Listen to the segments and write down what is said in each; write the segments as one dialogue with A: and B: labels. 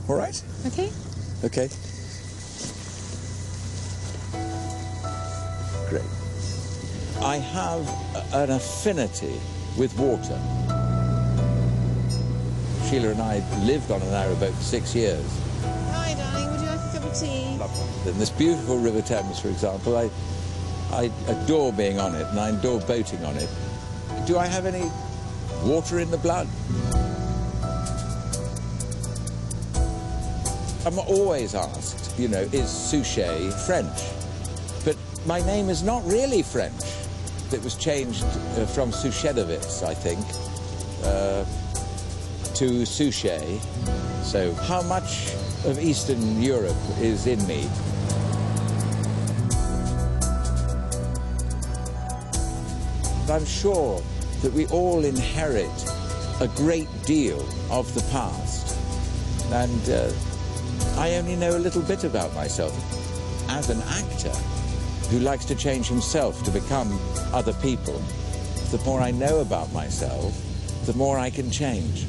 A: All right?
B: Okay.
A: Okay. Great. I have an affinity with water. Sheila and I lived on a narrowboat for 6 years.
B: Hi, darling. Would you like a cup of tea?
A: Lovely. In this beautiful River Thames, for example, I adore being on it, and I adore boating on it. Do I have any water in the blood? I'm always asked, you know, is Suchet French? But my name is not really French. It was changed from Suchetowitz, I think, to Suchet. So how much of Eastern Europe is in me? I'm sure that we all inherit a great deal of the past. And I only know a little bit about myself. As an actor who likes to change himself to become other people, the more I know about myself, the more I can change.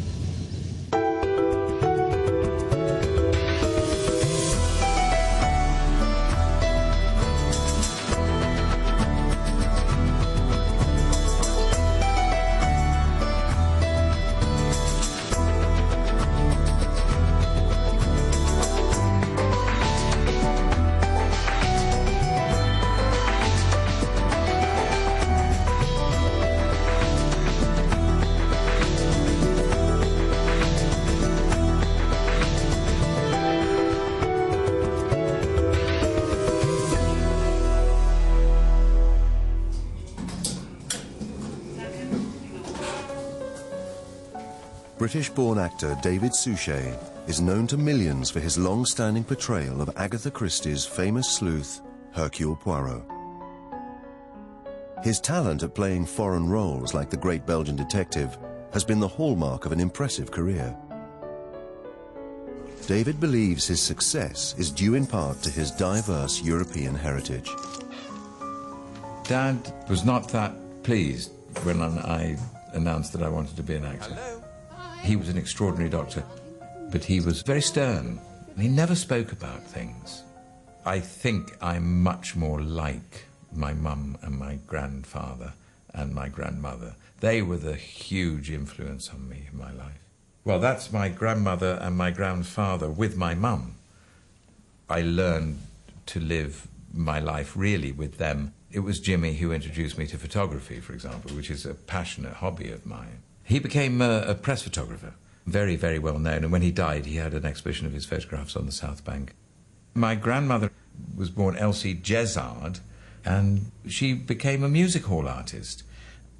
C: British-born actor David Suchet is known to millions for his long-standing portrayal of Agatha Christie's famous sleuth, Hercule Poirot. His talent at playing foreign roles like the great Belgian detective has been the hallmark of an impressive career. David believes his success is due in part to his diverse European heritage.
D: Dad was not that pleased when I announced that I wanted to be an actor.
A: Hello?
D: He was an extraordinary doctor, but he was very stern. He never spoke about things. I think I'm much more like my mum and my grandfather and my grandmother. They were the huge influence on me in my life. Well, that's my grandmother and my grandfather with my mum. I learned to live my life really with them. It was Jimmy who introduced me to photography, for example, which is a passionate hobby of mine. He became a press photographer, very, very well known, and when he died, he had an exhibition of his photographs on the South Bank. My grandmother was born Elsie Jezard, and she became a music hall artist.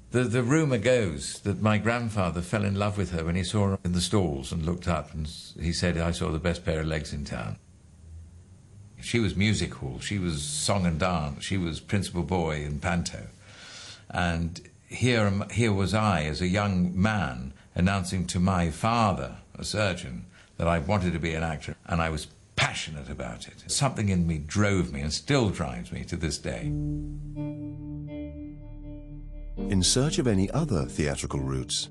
D: The rumour goes that my grandfather fell in love with her when he saw her in the stalls and looked up, and he said, "I saw the best pair of legs in town." She was music hall, she was song and dance, she was principal boy in panto. And here was I, as a young man, announcing to my father, a surgeon, that I wanted to be an actor, and I was passionate about it. Something in me drove me and still drives me to this day.
C: In search of any other theatrical roots,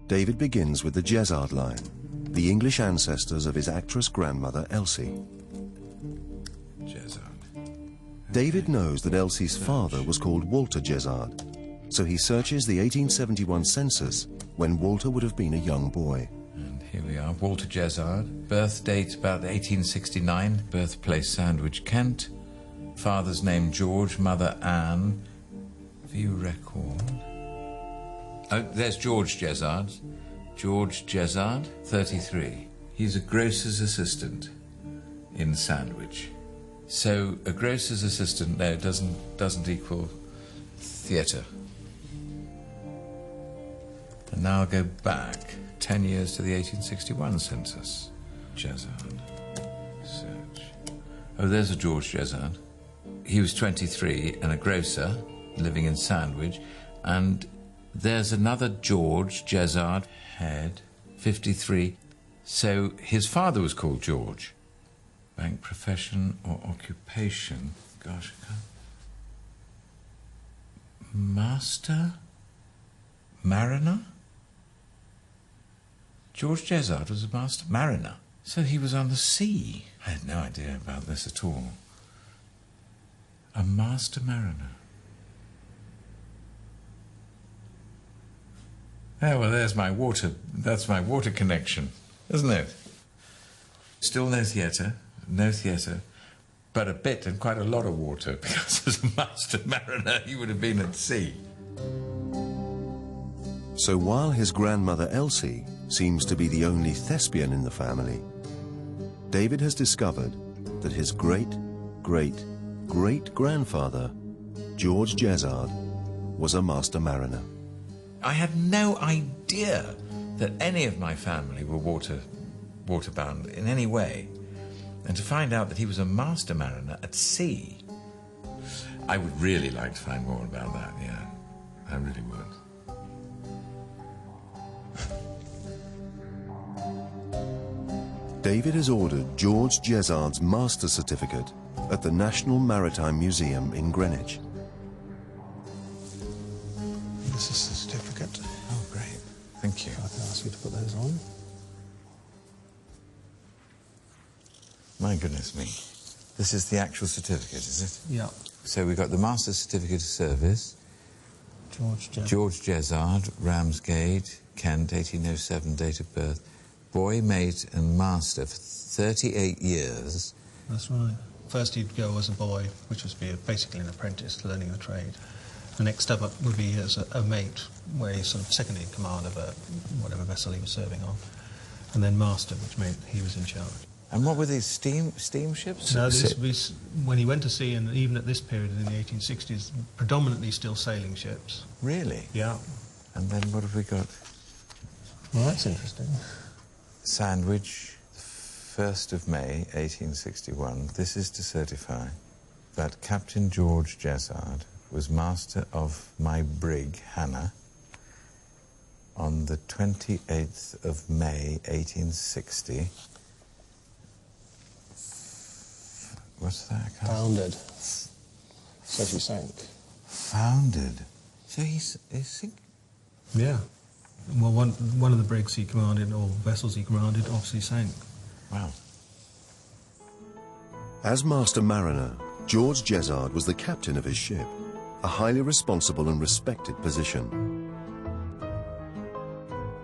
C: David begins with the Jezard line, the English ancestors of his actress grandmother Elsie.
D: Jezard.
C: David knows that Elsie's father was called Walter Jezard, so he searches the 1871 census when Walter would have been a young boy.
D: And here we are, Walter Jezard, birth date about 1869, birthplace Sandwich, Kent, father's name George, mother Anne, view record. Oh, there's George Jezard. George Jezard, 33. He's a grocer's assistant in Sandwich. So a grocer's assistant there doesn't equal theatre. And now I'll go back 10 years to the 1861 census. Jezard. Search. Oh, there's a George Jezard. He was 23 and a grocer living in Sandwich. And there's another George Jezard, head, 53. So his father was called George. Bank profession or occupation. Gosh, I can't. Master? Mariner? George Jezard was a master mariner. So he was on the sea. I had no idea about this at all. A master mariner. Oh, well, there's my water. That's my water connection, isn't it? Still no theatre, but a bit and quite a lot of water, because as a master mariner, he would have been at sea.
C: So while his grandmother Elsie seems to be the only thespian in the family, David has discovered that his great-great-great-grandfather, George Jesard, was a master mariner.
D: I had no idea that any of my family were waterbound in any way. And to find out that he was a master mariner at sea, I would really like to find more about that, yeah. I really would.
C: David has ordered George Jesard's master certificate at the National Maritime Museum in Greenwich.
E: This is the certificate.
D: Oh, great. Thank you.
E: I can ask you to put those on.
D: My goodness me. This is the actual certificate, is it?
E: Yeah.
D: So we've got the Master Certificate of Service. George Jesard, Ramsgate, Kent, 1807, date of birth. Boy, mate and master for 38 years.
E: That's right. First he'd go as a boy, which was basically an apprentice learning the trade. The next step up would be as a mate, where he's sort of second in command of whatever vessel he was serving on. And then master, which meant he was in charge.
D: And what were these steamships?
E: No, when he went to sea, and even at this period in the 1860s, predominantly still sailing ships.
D: Really?
E: Yeah.
D: And then what have we got?
E: Well, that's interesting.
D: Sandwich, 1st of May, 1861. This is to certify that Captain George Jesard was master of my brig, Hannah, on the 28th of May, 1860. What's that?
E: Founded. So she sank.
D: Founded. So he's sinking?
E: Yeah. Well, one of the brigs he commanded, or vessels he commanded, obviously sank.
D: Wow.
C: As master mariner, George Jesard was the captain of his ship, a highly responsible and respected position.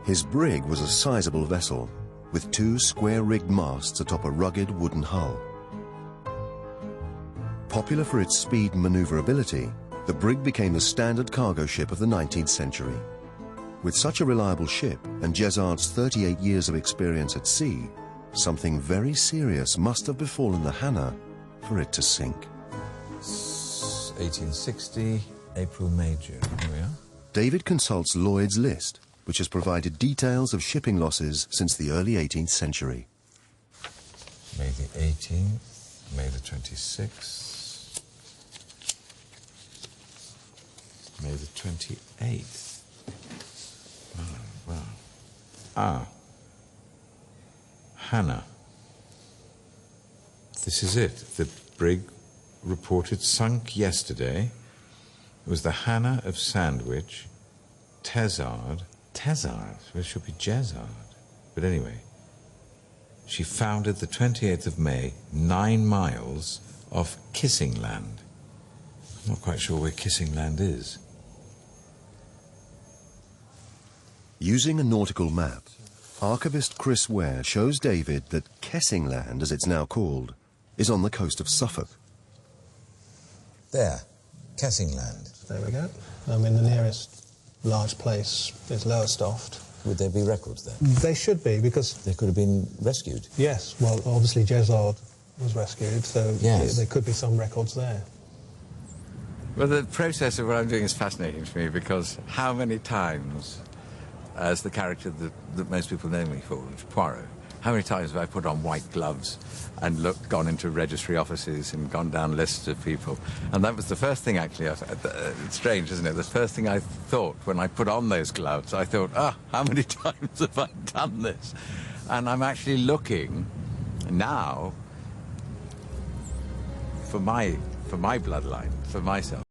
C: His brig was a sizable vessel, with 2 square-rigged masts atop a rugged wooden hull. Popular for its speed and maneuverability, the brig became the standard cargo ship of the 19th century. With such a reliable ship and Jesard's 38 years of experience at sea, something very serious must have befallen the Hannah for it to sink.
D: 1860, April, May, June. Here we are.
C: David consults Lloyd's list, which has provided details of shipping losses since the early 18th century.
D: May the 18th, May the 26th, May the 28th. Wow. Ah. Hannah. This is it. The brig reported sunk yesterday. It was the Hannah of Sandwich, Jesard. Well, it should be Jesard. But anyway, she founded the 28th of May, 9 miles off Kissing Land. I'm not quite sure where Kissing Land is.
C: Using a nautical map, archivist Chris Ware shows David that Kessing Land, as it's now called, is on the coast of Suffolk.
D: There, Kissing Land.
E: There we go. I mean, the nearest large place is Lowestoft.
D: Would there be records there?
E: They should be, because...
D: They could have been rescued.
E: Yes, well, obviously Jesard was rescued, so
D: yes,
E: there could be some records there.
A: Well, the process of what I'm doing is fascinating to me, because how many times, as the character that most people know me for, Poirot, how many times have I put on white gloves and gone into registry offices and gone down lists of people? And that was the first thing, actually. It's strange, isn't it? The first thing I thought when I put on those gloves, I thought, how many times have I done this? And I'm actually looking now for my bloodline, for myself.